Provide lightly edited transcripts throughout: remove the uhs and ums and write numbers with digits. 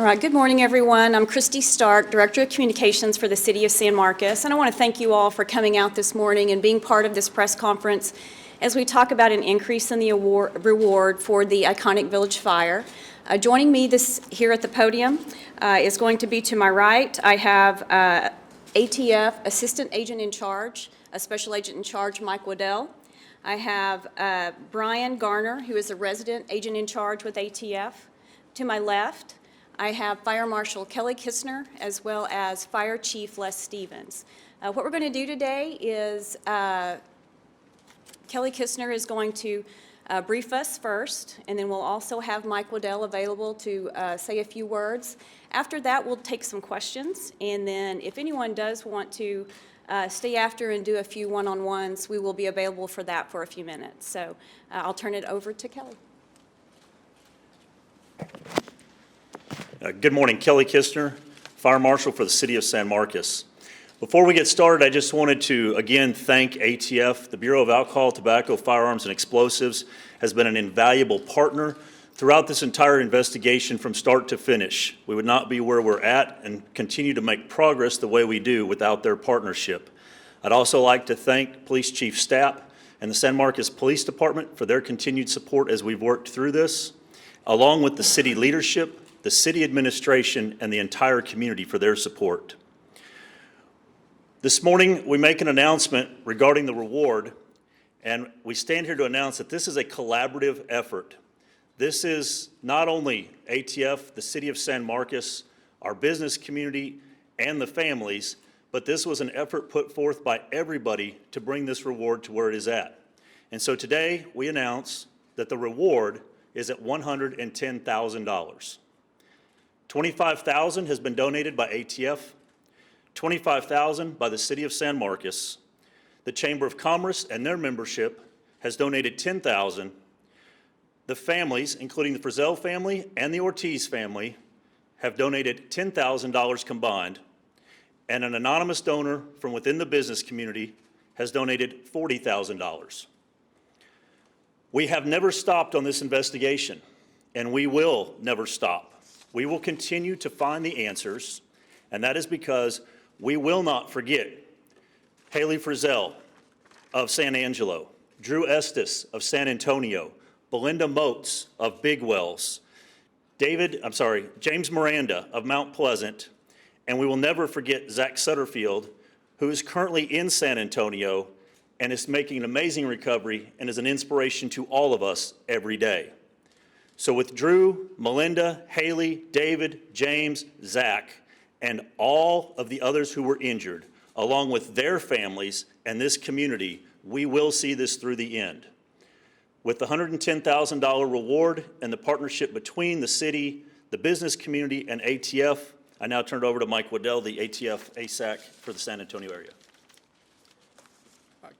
All right, good morning, everyone. I'm Christy Stark, Director of Communications for the City of San Marcos, and I want to thank you all for coming out this morning and being part of this press conference as we talk about an increase in the reward for the iconic Village Fire. Joining me here at the podium is going to be to my right. I have ATF Assistant Agent in Charge, a Special Agent in Charge, Mike Waddell. I have Brian Garner, who is a Resident Agent in Charge with ATF. To my left, I have Fire Marshal Kelly Kistner, as well as Fire Chief Les Stevens. What we're going to do today is Kelly Kistner is going to brief us first, and then we'll also have Mike Waddell available to say a few words. After that, we'll take some questions, and then if anyone does want to stay after and do a few one-on-ones, we will be available for that for a few minutes. So I'll turn it over to Kelly. Good morning, Kelly Kistner, Fire Marshal for the City of San Marcos. Before we get started, I just wanted to again thank ATF. The Bureau of Alcohol, Tobacco, Firearms, and Explosives has been an invaluable partner throughout this entire investigation from start to finish. We would not be where we're at and continue to make progress the way we do without their partnership. I'd also like to thank Police Chief Stapp and the San Marcos Police Department for their continued support as we've worked through this, along with the city leadership, the city administration, and the entire community for their support. This morning, we make an announcement regarding the reward, and we stand here to announce that this is a collaborative effort. This is not only ATF, the City of San Marcos, our business community, and the families, but this was an effort put forth by everybody to bring this reward to where it is at. And so today, we announce that the reward is at $110,000. $25,000 has been donated by ATF, $25,000 by the City of San Marcos. The Chamber of Commerce and their membership has donated $10,000. The families, including the Frizzell family and the Ortiz family, have donated $10,000 combined, and an anonymous donor from within the business community has donated $40,000. We have never stopped on this investigation, and we will never stop. We will continue to find the answers, and that is because we will not forget Haley Frizzell of San Angelo, Drew Estes of San Antonio, Belinda Moats of Big Wells, James Miranda of Mount Pleasant, and we will never forget Zach Sutterfield, who is currently in San Antonio and is making an amazing recovery and is an inspiration to all of us every day. So with Drew, Melinda, Haley, David, James, Zach, and all of the others who were injured, along with their families and this community, we will see this through the end. With the $110,000 reward and the partnership between the city, the business community, and ATF, I now turn it over to Mike Waddell, the ATF ASAC for the San Antonio area.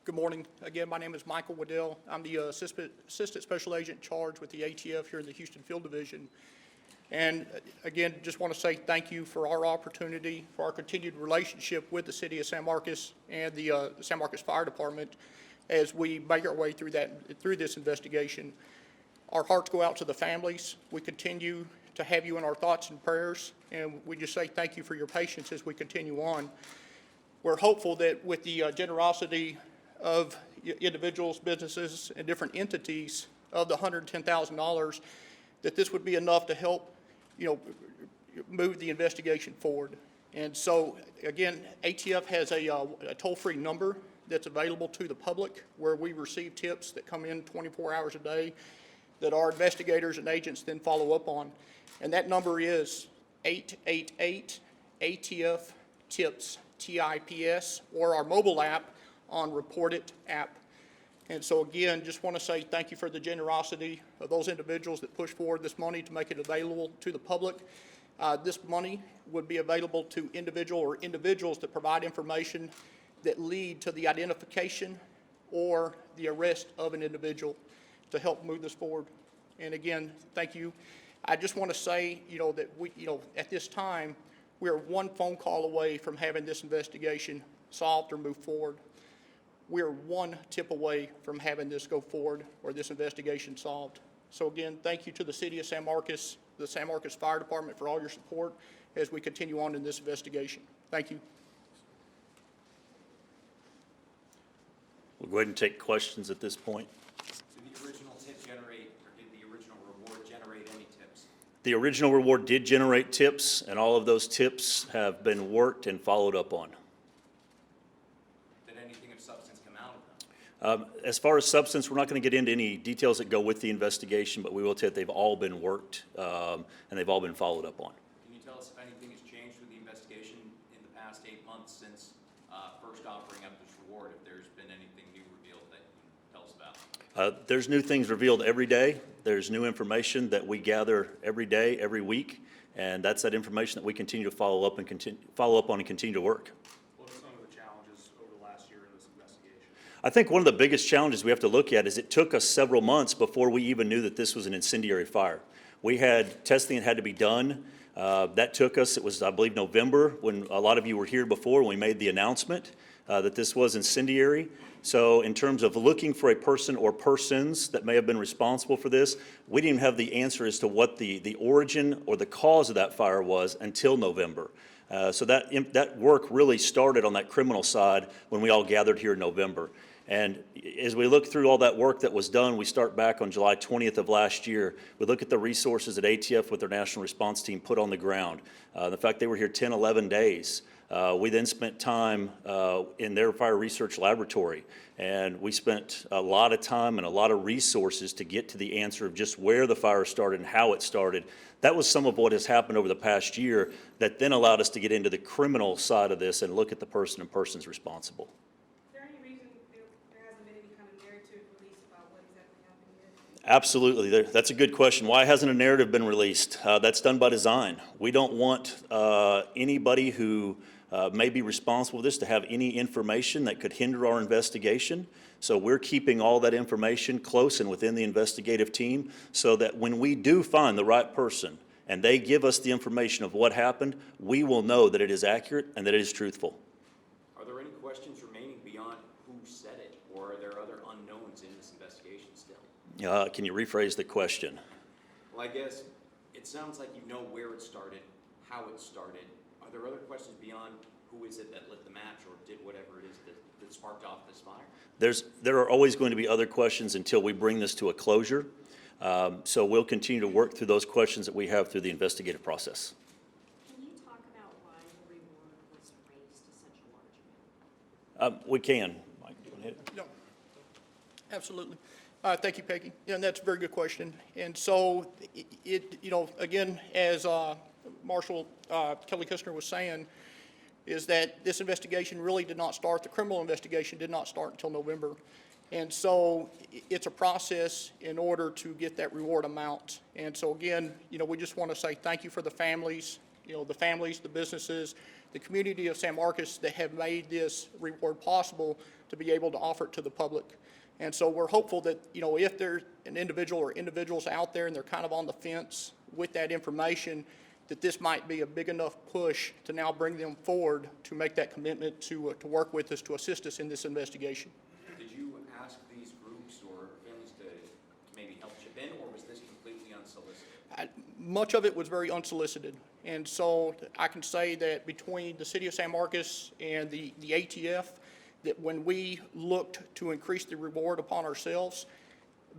Good morning. Again, my name is Michael Waddell. I'm the Assistant Special Agent in Charge with the ATF here in the Houston Field Division. And again, just want to say thank you for our opportunity, for our continued relationship with the City of San Marcos and the San Marcos Fire Department as we make our way through this investigation. Our hearts go out to the families. We continue to have you in our thoughts and prayers, and we just say thank you for your patience as we continue on. We're hopeful that with the generosity of individuals, businesses, and different entities of the $110,000, that this would be enough to help, move the investigation forward. And so, again, ATF has a toll-free number that's available to the public where we receive tips that come in 24 hours a day that our investigators and agents then follow up on. And that number is 888-ATF-TIPS, TIPS, or our mobile app on Report It app. And so again, just want to say thank you for the generosity of those individuals that push forward this money to make it available to the public. This money would be available to individuals that provide information that lead to the identification or the arrest of an individual to help move this forward. And again, thank you. I just want to say, that we, at this time, we are one phone call away from having this investigation solved or move forward. We're one tip away from having this go forward or this investigation solved. So again, thank you to the City of San Marcos the San Marcos Fire Department for all your support as we continue on in this investigation. Thank you. We'll go ahead and take questions at this point. Did the original tip generate, or did the original reward generate any tips? The original reward did generate tips, and all of those tips have been worked and followed up on. Did anything of substance come out of them? As far as substance, we're not going to get into any details that go with the investigation, but we will tell you that they've all been worked and they've all been followed up on. Can you tell us if anything has changed with the investigation in the past 8 months since first offering up this reward, if there's been anything new revealed that you can tell us about? There's new things revealed every day. There's new information that we gather every day, every week, and that's that information that we continue to follow up on and continue to work. What are some of the challenges over the last year in this investigation? I think one of the biggest challenges we have to look at is it took us several months before we even knew that this was an incendiary fire. We had testing that had to be done. That took us, it was, I believe, November, when a lot of you were here before, when we made the announcement that this was incendiary. So in terms of looking for a person or persons that may have been responsible for this, we didn't have the answer as to what the origin or the cause of that fire was until November. So that work really started on that criminal side when we all gathered here in November. And as we look through all that work that was done, we start back on July 20th of last year. We look at the resources that ATF with their national response team put on the ground. The fact they were here 10, 11 days. We then spent time in their fire research laboratory, and we spent a lot of time and a lot of resources to get to the answer of just where the fire started and how it started. That was some of what has happened over the past year that then allowed us to get into the criminal side of this and look at the person and persons responsible. Is there any reason there hasn't been any kind of narrative released about what exactly happened here? Absolutely. That's a good question. Why hasn't a narrative been released? That's done by design. We don't want anybody who may be responsible for this to have any information that could hinder our investigation. So we're keeping all that information close and within the investigative team so that when we do find the right person and they give us the information of what happened, we will know that it is accurate and that it is truthful. Are there any questions remaining beyond who said it, or are there other unknowns in this investigation still? Can you rephrase the question? Well, I guess it sounds like you know where it started, how it started. Are there other questions beyond who is it that lit the match or did whatever it is that sparked off this fire? There are always going to be other questions until we bring this to a closure. So we'll continue to work through those questions that we have through the investigative process. Can you talk about why the reward was raised to such a large amount? We can. Mike, do you want to hit it? No, absolutely. Thank you, Peggy. Yeah, and that's a very good question. And so again, as Marshal Kelly Kistner was saying, is that this investigation really did not start, the criminal investigation did not start until November. And so it's a process in order to get that reward amount. And so again, we just want to say thank you for the families, the businesses, the community of San Marcos that have made this reward possible to be able to offer it to the public. And so we're hopeful that, if there's an individual or individuals out there and they're kind of on the fence with that information, that this might be a big enough push to now bring them forward to make that commitment to work with us, to assist us in this investigation. Did you ask these groups or families to maybe help chip in, or was this completely unsolicited? Much of it was very unsolicited. And so I can say that between the city of San Marcos and the ATF, that when we looked to increase the reward upon ourselves,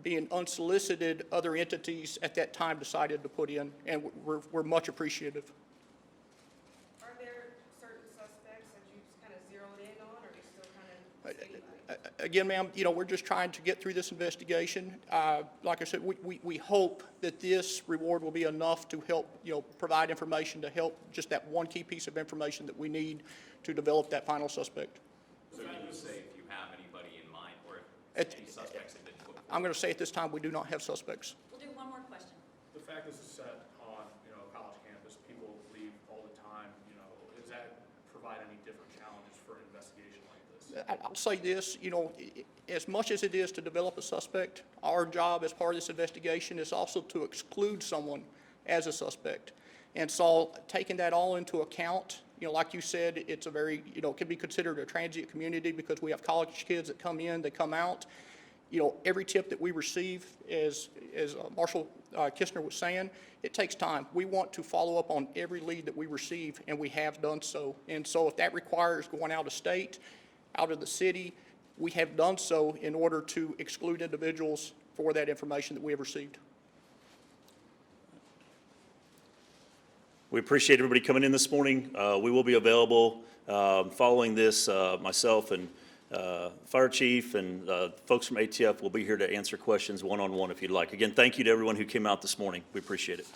being unsolicited, other entities at that time decided to put in, and we're much appreciative. Are there certain suspects that you kind of zeroed in on, or are you still kind of statewide? Again, ma'am, we're just trying to get through this investigation. Like I said, we hope that this reward will be enough to help, provide information to help just that one key piece of information that we need to develop that final suspect. So you can say if you have anybody in mind, or if any suspects have been put forward? I'm going to say at this time, we do not have suspects. We'll do one more question. The fact this is set on, college campus, people leave all the time, does that provide any different challenges for an investigation like this? I'll say this, as much as it is to develop a suspect, our job as part of this investigation is also to exclude someone as a suspect. And so taking that all into account, like you said, it's a very, it can be considered a transient community because we have college kids that come in, they come out. every tip that we receive, as Marshal Kistner was saying, it takes time. We want to follow up on every lead that we receive, and we have done so. And so if that requires going out of state, out of the city, we have done so in order to exclude individuals for that information that we have received. We appreciate everybody coming in this morning. We will be available following this. Myself and Fire Chief and folks from ATF will be here to answer questions one-on-one if you'd like. Again, thank you to everyone who came out this morning. We appreciate it.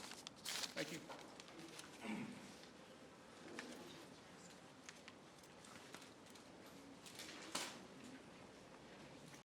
Thank you.